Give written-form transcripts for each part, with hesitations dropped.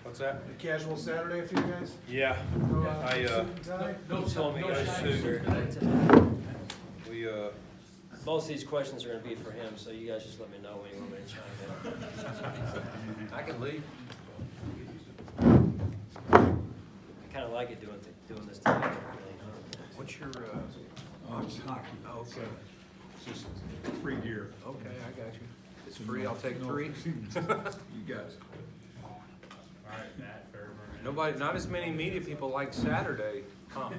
What's that? A casual Saturday for you guys? Yeah. Suit and tie? No, told me no I shine should. suit tonight. We, Most of these questions are gonna be for him, so you guys just let me know when you want me to chime in. I can leave. I kinda like it doing this together, really, huh? What's your, It's hockey. Oh, okay. It's just free gear. Okay, I got you. It's free, I'll take No, 3. You guys. Nobody, not as many media people like Saturday, huh?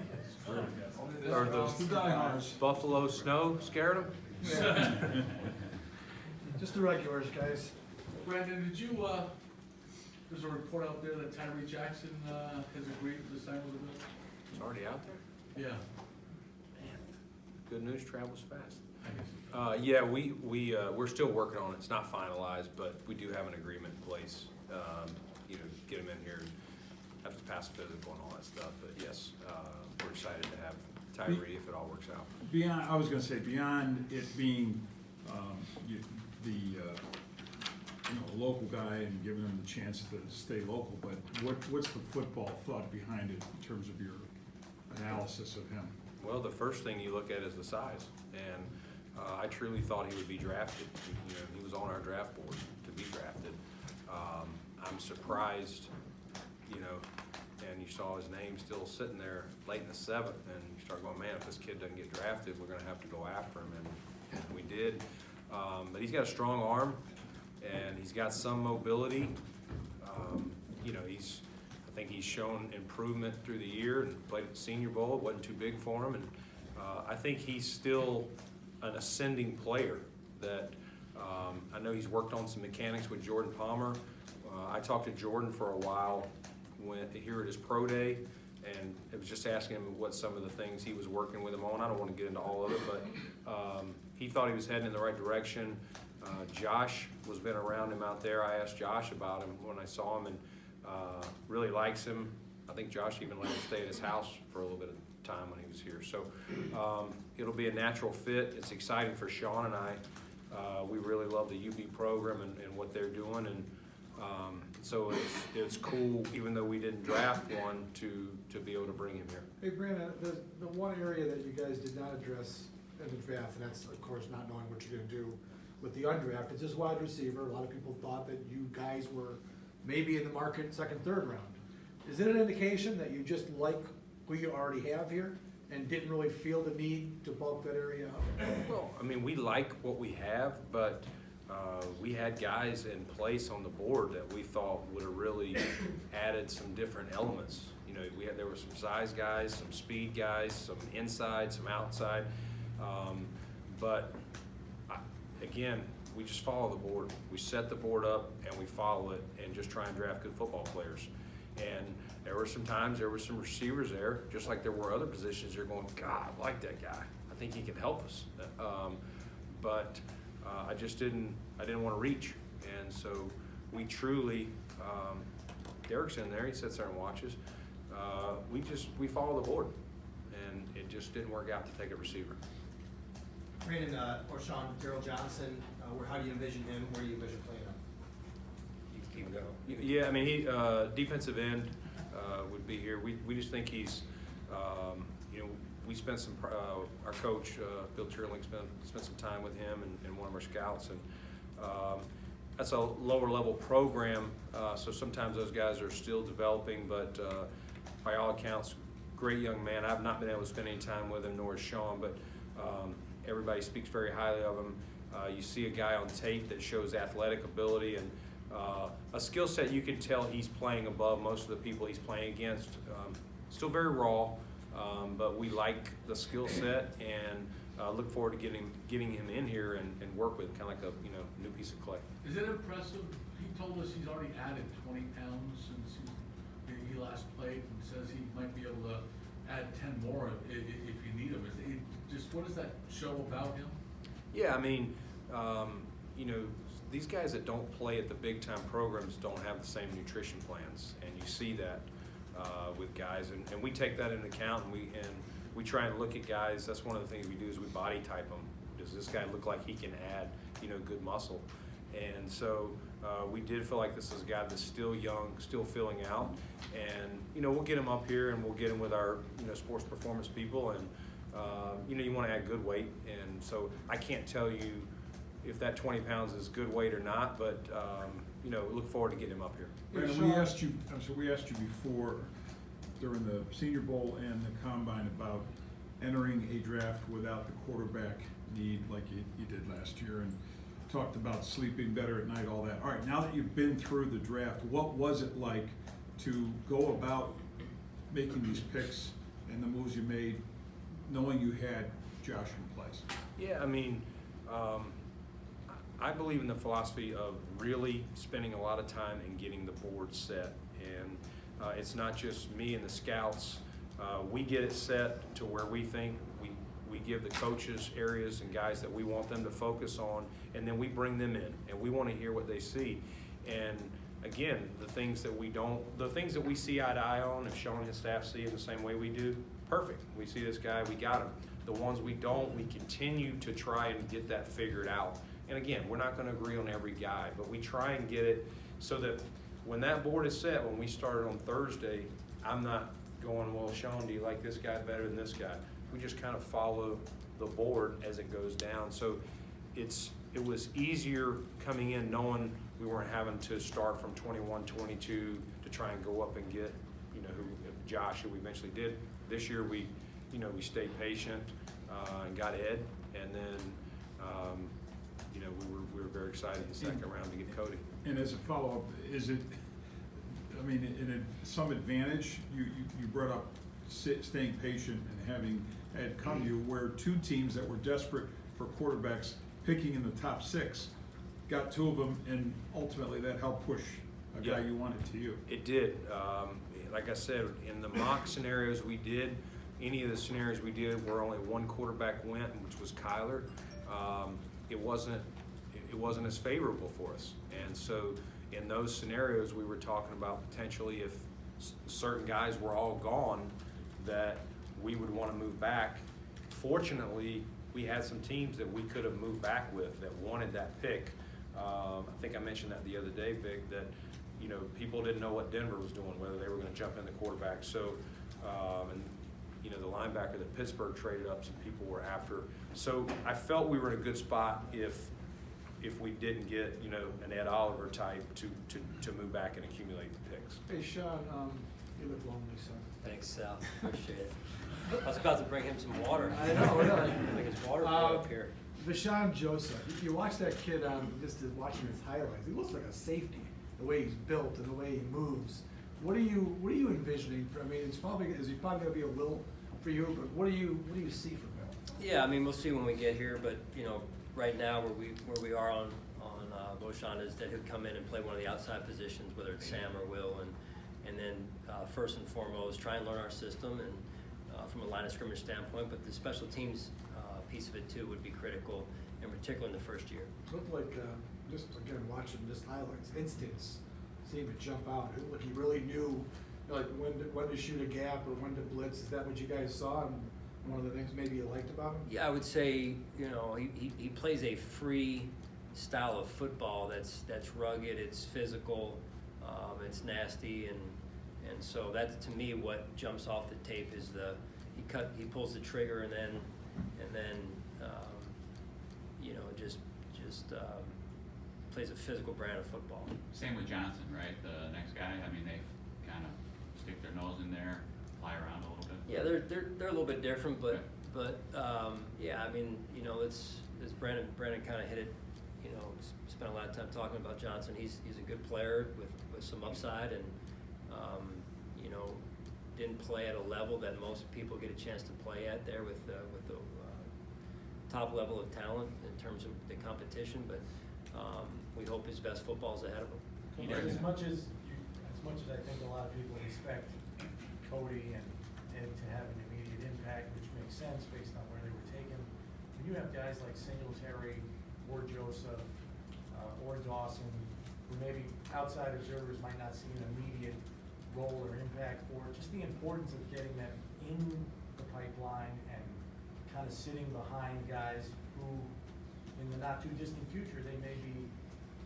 Or those The diehards. Buffalo snow scared them? Just the regulars, guys. Brandon, did you, there's a report out there that Tyree Jackson, has agreed to sign with the Bills? It's already out there? Yeah. Good news travels fast. I guess. Yeah, we're still working on it. It's not finalized, but we do have an agreement in place. You know, get him in here and have to pass a physical and all that stuff. But yes, we're excited to have Tyree if it all works out. Beyond, I was gonna say, beyond it being, a local guy and giving them the chance to stay local, but what's the football thought behind it in terms of your analysis of him? Well, the first thing you look at is the size, and I truly thought he would be drafted. You know, he was on our draft board to be drafted. I'm surprised, you know, and you saw his name still sitting there late in the 7th, and you start going, man, if this kid doesn't get drafted, we're gonna have to go after him, and we did. But he's got a strong arm, and he's got some mobility. You know, I think he's shown improvement through the year and played at the Senior Bowl. It wasn't too big for him, and I think he's still an ascending player that I know he's worked on some mechanics with Jordan Palmer. I talked to Jordan for a while here at his pro day, and it was just asking him what some of the things he was working with him on. I don't want to get into all of it, but he thought he was heading in the right direction. Josh was been around him out there. I asked Josh about him when I saw him, and really likes him. I think Josh even let him stay at his house for a little bit of time when he was here. So it'll be a natural fit. It's exciting for Sean and I. We really love the UB program and what they're doing, and so it's cool, even though we didn't draft one, to be able to bring him here. Hey, Brandon, the one area that you guys did not address in the draft, and that's, of course, not knowing what you're gonna do with the undrafted, is this wide receiver. A lot of people thought that you guys were maybe in the market second, third round. Is it an indication that you just like who you already have here and didn't really feel the need to bulk that area up? Well, I mean, we like what we have, but we had guys in place on the board that we thought would have really added some different elements. You know, there were some size guys, some speed guys, some inside, some outside. But again, we just follow the board. We set the board up and we follow it and just try and draft good football players. And there were some times, there were some receivers there, just like there were other positions. You're going, God, I like that guy. I think he can help us. But I just didn't want to reach. And so we truly, Derek's in there, he sits there and watches. We follow the board, and it just didn't work out to take a receiver. Brandon, or Sean, Daryl Johnson, how do you envision him? Where do you envision playing him? You can keep going. Yeah, I mean, he defensive end would be here. We just think he's, you know, we spent some. Our coach Bill Churling spent some time with him and one of our scouts, and that's a lower level program. So sometimes those guys are still developing, but by all accounts, great young man. I've not been able to spend any time with him, nor has Sean, but everybody speaks very highly of him. You see a guy on tape that shows athletic ability and a skill set you can tell he's playing above most of the people he's playing against. Still very raw, but we like the skill set and look forward to getting him in here and work with kind of like a new piece of clay. Is it impressive? He told us he's already added 20 pounds since he last played, and says he might be able to add 10 more if you need him. What does that show about him? Yeah, I mean, you know, these guys that don't play at the big time programs don't have the same nutrition plans, and you see that with guys, and we take that into account, and we try and look at guys. That's one of the things we do is we body type them. Does this guy look like he can add, you know, good muscle? And so We did feel like this is a guy that's still young, still filling out, and we'll get him up here and we'll get him with our sports performance people, and you want to add good weight, and so I can't tell you if that 20 pounds is good weight or not, but look forward to getting him up here. Brandon, we asked you before during the Senior Bowl and the Combine about entering a draft without the quarterback need like you did last year, and talked about sleeping better at night, all that. All right, now that you've been through the draft, what was it like to go about making these picks and the moves you made, knowing you had Josh in place? Yeah, I mean, I believe in the philosophy of really spending a lot of time and getting the board set. And it's not just me and the scouts. We get it set to where we think we give the coaches areas and guys that we want them to focus on, and then we bring them in, and we want to hear what they see. And again, the things that we see eye to eye on, if Sean and his staff see it the same way we do, perfect. We see this guy, we got him. The ones we don't, we continue to try and get that figured out. And again, we're not going to agree on every guy, but we try and get it so that when that board is set, when we started on Thursday, I'm not going, well, Sean, do you like this guy better than this guy? We just kind of follow the board as it goes down. So it was easier coming in knowing we weren't having to start from 21, 22 to try and go up and get, Josh, who we eventually did. This year we stayed patient and got Ed, and then we were very excited in the second round to get Cody. And as a follow-up, is it, some advantage, you brought up staying patient and having Ed come to you, where two teams that were desperate for quarterbacks picking in the top 6 got 2 of them, and ultimately that helped push a guy you wanted to you. It did. Like I said, in the mock scenarios we did, any of the scenarios we did where only one quarterback went, which was Kyler, it wasn't as favorable for us. And so in those scenarios, we were talking about potentially if certain guys were all gone, that we would want to move back. Fortunately, we had some teams that we could have moved back with that wanted that pick. I think I mentioned that the other day, Vic, that people didn't know what Denver was doing, whether they were going to jump in the quarterback. So, the linebacker that Pittsburgh traded up, some people were after. So I felt we were in a good spot if we didn't get an Ed Oliver type to move back and accumulate the picks. Hey, Sean, you look lonely, son. Thanks, Sal. Appreciate it. I was about to bring him some water. I know, really. I think it's water up here. Vishawn Joseph, you watch that kid just watching his highlights. He looks like a safety, the way he's built and the way he moves. What are you envisioning? It's probably going to be a little for you, but what do you see from him? Yeah, we'll see when we get here, but right now where we are on Boshan is that he'll come in and play one of the outside positions, whether it's Sam or Will, and then first and foremost try and learn our system and from a line of scrimmage standpoint, but the special teams piece of it too would be critical, in particular in the first year. It looked like just again watching just highlights, instincts seemed to jump out. It looked like he really knew like when to shoot a gap or when to blitz. Is that what you guys saw? And one of the things maybe you liked about him? Yeah, I would say he plays a free style of football that's rugged, it's physical, it's nasty, and so that's to me what jumps off the tape is he pulls the trigger and then just plays a physical brand of football. Same with Johnson, right? The next guy. They kind of stick their nose in there, fly around a little bit. Yeah, they're a little bit different, but yeah, it's as Brandon kind of hit it. Spent a lot of time talking about Johnson. He's a good player with some upside, and didn't play at a level that most people get a chance to play at there with the top level of talent in terms of the competition. But we hope his best football is ahead of him. As much as I think a lot of people expect Cody and Ed to have an immediate impact, which makes sense based on where they were taken, when you have guys like Singletary or Joseph or Dawson, who maybe outside observers might not see an immediate role or impact for, just the importance of getting them in the pipeline and kind of sitting behind guys who, in the not too distant future, they may be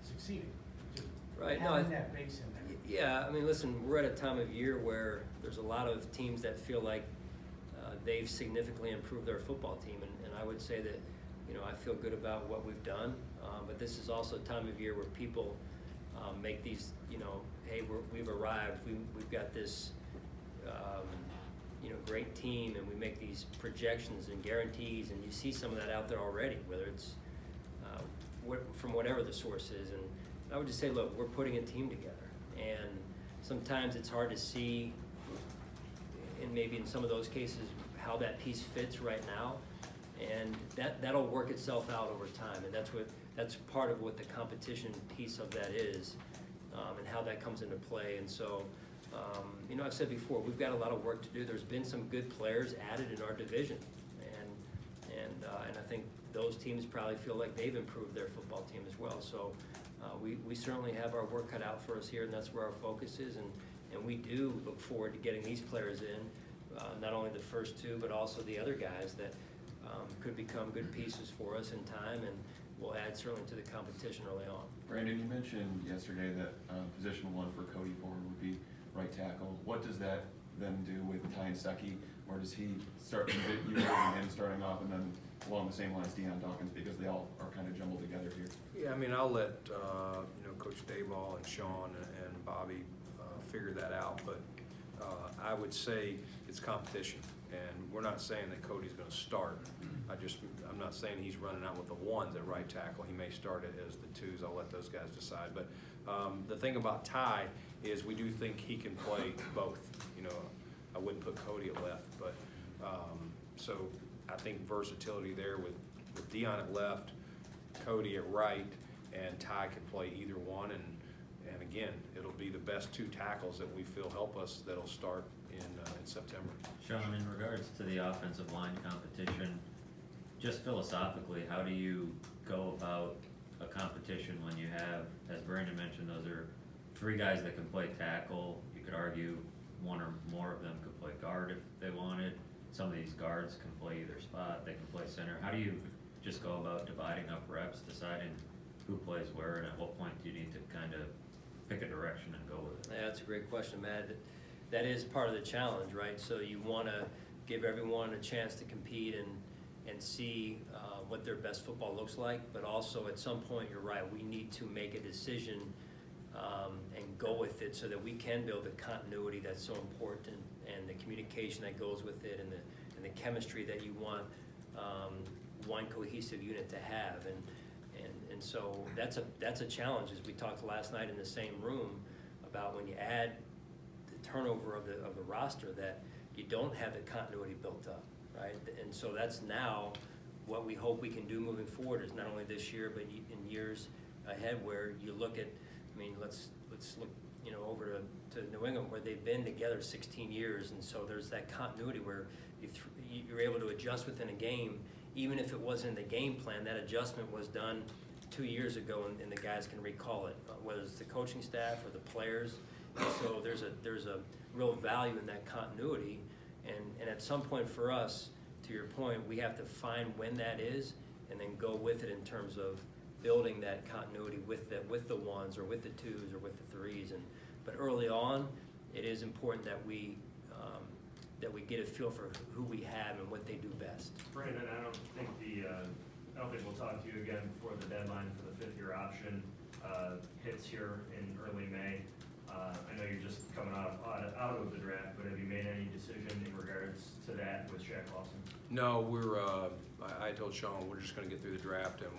succeeding. Just Right, no, having that base in there. Yeah, I mean, listen, we're at a time of year where there's a lot of teams that feel like they've significantly improved their football team, and I would say that, you know, I feel good about what we've done, but this is also a time of year where people make these, you know, hey, we've arrived, we've got this, you know, great team, and we make these projections and guarantees, and you see some of that out there already, whether it's from whatever the source is, and I would just say, look, we're putting a team together, and sometimes it's hard to see, and maybe in some of those cases, how that piece fits right now, and that'll work itself out over time, and that's part of what the competition piece of that is, and how that comes into play. And so, you know, I've said before, we've got a lot of work to do. There's been some good players added in our division, and I think those teams probably feel like they've improved their football team as well. So we certainly have our work cut out for us here, and that's where our focus is, and we do look forward to getting these players in, not only the first two, but also the other guys that could become good pieces for us in time, and will add certainly to the competition early on. Brandon, you mentioned yesterday that position one for Cody Ford would be right tackle. What does that then do with Ty Secchi, or does he start you having him starting off and then along the same lines Deion Dawkins, because they all are kind of jumbled together here? Yeah, I mean, I'll let you know, Coach Dayball and Sean and Bobby figure that out, but I would say it's competition, and we're not saying that Cody's going to start. I'm not saying he's running out with the ones at right tackle. He may start it as the twos. I'll let those guys decide. But the thing about Ty is we do think he can play both. You know, I wouldn't put Cody at left, but so I think versatility there with Deion at left, Cody at right, and Ty can play either one. And again, it'll be the best two tackles that we feel help us that'll start in September. Sean, in regards to the offensive line competition, just philosophically, how do you go about a competition when you have, as Brandon mentioned, those are three guys that can play tackle? You could argue one or more of them could play guard if they wanted. Some of these guards can play either spot, they can play center. How do you just go about dividing up reps, deciding who plays where, and at what point do you need to kind of pick a direction and go with it? Yeah, that's a great question, Matt. That is part of the challenge, right? So you want to give everyone a chance to compete and see what their best football looks like, but also at some point, you're right, we need to make a decision and go with it so that we can build the continuity that's so important, and the communication that goes with it, and the chemistry that you want one cohesive unit to have. And so that's a challenge, as we talked last night in the same room about when you add the turnover of the roster, that you don't have the continuity built up, right? And so that's now what we hope we can do moving forward, is not only this year, but in years ahead, where you look at, I mean, let's look, you know, over to New England, where they've been together 16 years, and so there's that continuity where you're able to adjust within a game, even if it wasn't in the game plan. That adjustment was done 2 years ago, and the guys can recall it, whether it's the coaching staff or the players. And so there's a real value in that continuity, and at some point for us, to your point, we have to find when that is, and then go with it in terms of building that continuity with the ones, or with the twos, or with the threes. But early on, it is important that we get a feel for who we have and what they do best. Brandon, I don't think we'll talk to you again before the deadline for the fifth-year option hits here in early May. I know you're just coming out of the draft, but have you made any decision in regards to that with Shaq Lawson? No, I told Sean we're just going to get through the draft, and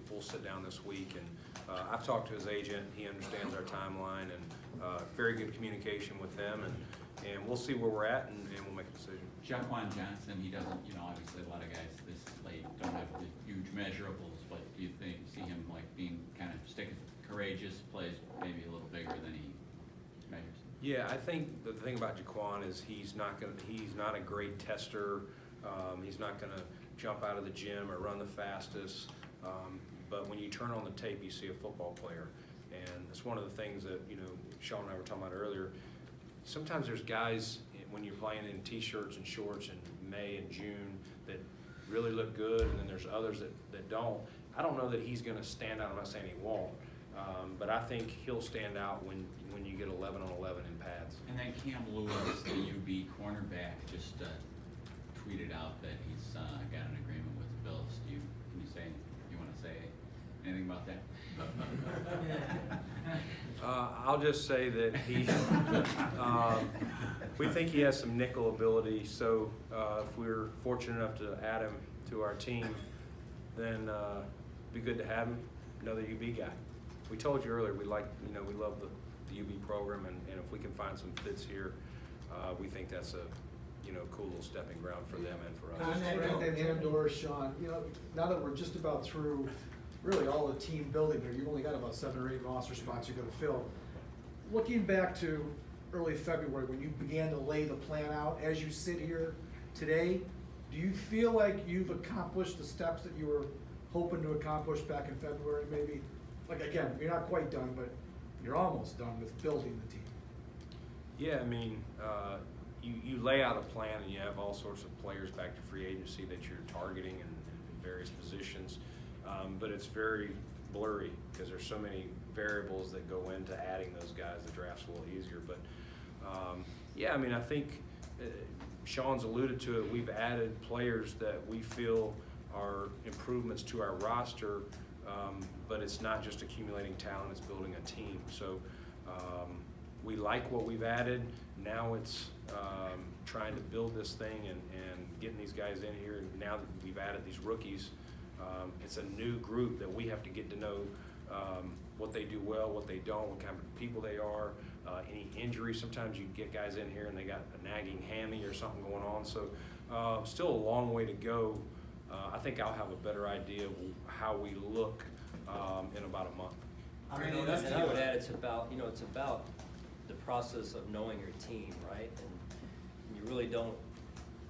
we'll sit down this week. And I've talked to his agent. He understands our timeline, and very good communication with them. And we'll see where we're at, and we'll make a decision. Jaquan Johnson, he doesn't, you know, obviously a lot of guys this late don't have the huge measurables, but do you see him like being kind of courageous, plays maybe a little bigger than he measures? Yeah, I think the thing about Jaquan is he's not a great tester. He's not gonna jump out of the gym or run the fastest. But when you turn on the tape, you see a football player, and it's one of the things that, you know, Sean and I were talking about earlier. Sometimes there's guys when you're playing in t-shirts and shorts in May and June that really look good, and then there's others that don't. I don't know that he's going to stand out. I'm not saying he won't, But I think he'll stand out when you get 11 on 11 in pads. And then Cam Lewis, the UB cornerback, just tweeted out that he's got an agreement with the Bills. Can you want to say anything about that? I'll just say that we think he has some nickel ability, so if we're fortunate enough to add him to our team, then it'd be good to have him, another UB guy. We told you earlier, we love the UB program, and if we can find some fits here, we think that's a cool little stepping ground for them and for us. Brandon and/or Sean, now that we're just about through really all the team building there, you've only got about 7 or 8 roster spots you're gonna fill. Looking back to early February, when you began to lay the plan out, as you sit here today, do you feel like you've accomplished the steps that you were hoping to accomplish back in February, maybe? Like, again, you're not quite done, but you're almost done with building the team. Yeah, I mean, you lay out a plan and you have all sorts of players back to free agency that you're targeting in various positions, but it's very blurry because there's so many variables that go into adding those guys. The draft's a little easier, but yeah, I mean, I think Sean's alluded to it. We've added players that we feel are improvements to our roster, but it's not just accumulating talent, it's building a team. So we like what we've added. Now it's trying to build this thing and getting these guys in here. And now that we've added these rookies, it's a new group that we have to get to know what they do well, what they don't, what kind of people they are, any injuries. Sometimes you get guys in here and they got a nagging hammy or something going on. So still a long way to go. I think I'll have a better idea of how we look in about a month. And I would add, it's about the process of knowing your team, right? And you really don't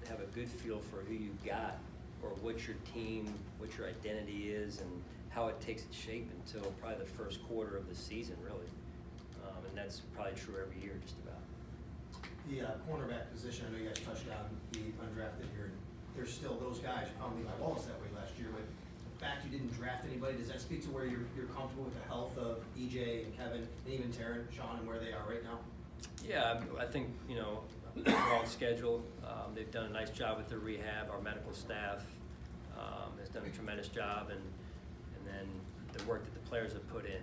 have a good feel for who you've got or what your team, what your identity is, and how it takes its shape until probably the first quarter of the season, really. And that's probably true every year, just about. The cornerback position, I know you guys touched on the undrafted here. There's still those guys. You found Levi Wallace that way last year, but the fact you didn't draft anybody, does that speak to where you're comfortable with the health of EJ and Kevin, and even Taryn, Sean, and where they are right now? Yeah, I think, they're on schedule. They've done a nice job with their rehab. Our medical staff has done a tremendous job, and then the work that the players have put in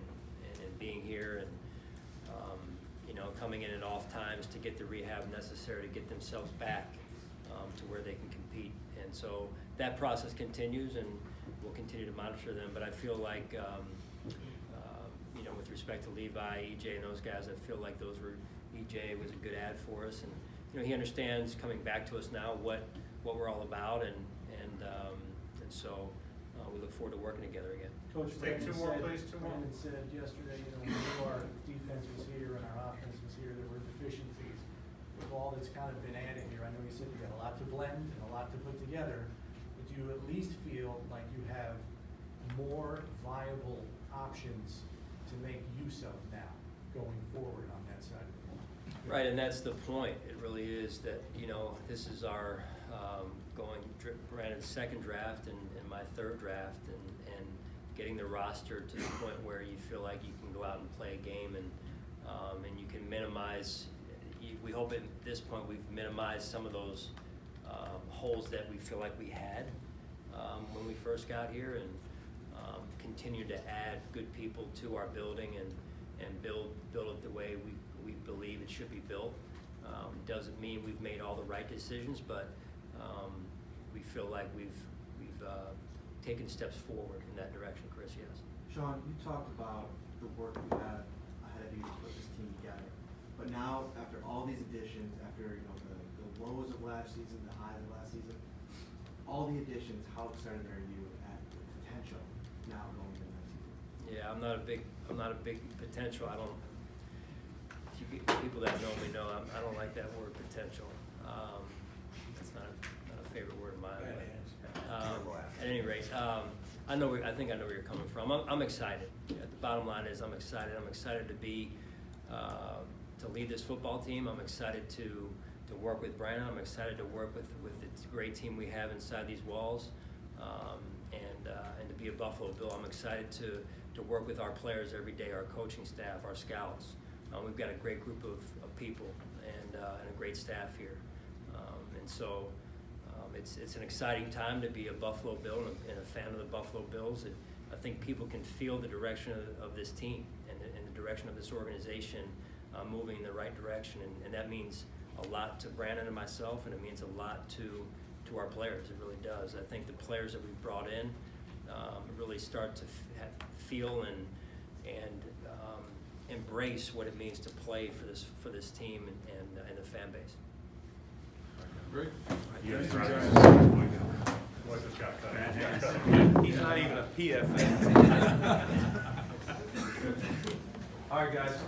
being here and coming in at off times to get the rehab necessary to get themselves back to where they can compete. And so that process continues, and we'll continue to monitor them. But I feel like, with respect to Levi, EJ, and those guys, I feel like EJ was a good add for us, and he understands coming back to us now what we're all about, and so we look forward to working together again. Coach Take two more, please, two more. Brandon said yesterday, we knew our defense was here and our offense was here, there were deficiencies. With all that's kind of been added here, I know you said you got a lot to blend and a lot to put together, but do you at least feel like you have more viable options to make use of now, going forward on that side of the ball? Right, and that's the point. It really is that, this is our Brandon's second draft and my third draft, and getting the roster to the point where you feel like you can go out and play a game and you can minimize. We hope at this point we've minimized some of those holes that we feel like we had when we first got here, and continue to add good people to our building and build it the way we believe it should be built. Doesn't mean we've made all the right decisions, but we feel like we've taken steps forward in that direction. Chris, yes. Sean, you talked about the work you had ahead of you to put this team together, but now after all these additions, after the lows of last season, the highs of last season, all the additions, how excited are you at the potential now going into next season? Yeah, I'm not a big potential. I don't. If you get people that know me know, I don't like that word potential. That's not a favorite word of mine. At any rate, I think I know where you're coming from. I'm excited. Yeah, the bottom line is I'm excited. I'm excited to be to lead this football team. I'm excited to work with Brandon. I'm excited to work with the great team we have inside these walls, and to be a Buffalo Bill. I'm excited to to work with our players every day, our coaching staff, our scouts. We've got a great group of people and a great staff here. And so it's an exciting time to be a Buffalo Bill and a fan of the Buffalo Bills. I think people can feel the direction of this team and the direction of this organization moving in the right direction, and that means a lot to Brandon and myself, and it means a lot to our players. It really does. I think the players that we've brought in really start to feel and embrace what it means to play for this team and the fan base. Great. You Thank guys you, are- guys. Boy, just got cut. He's not even a PFA. All right, guys.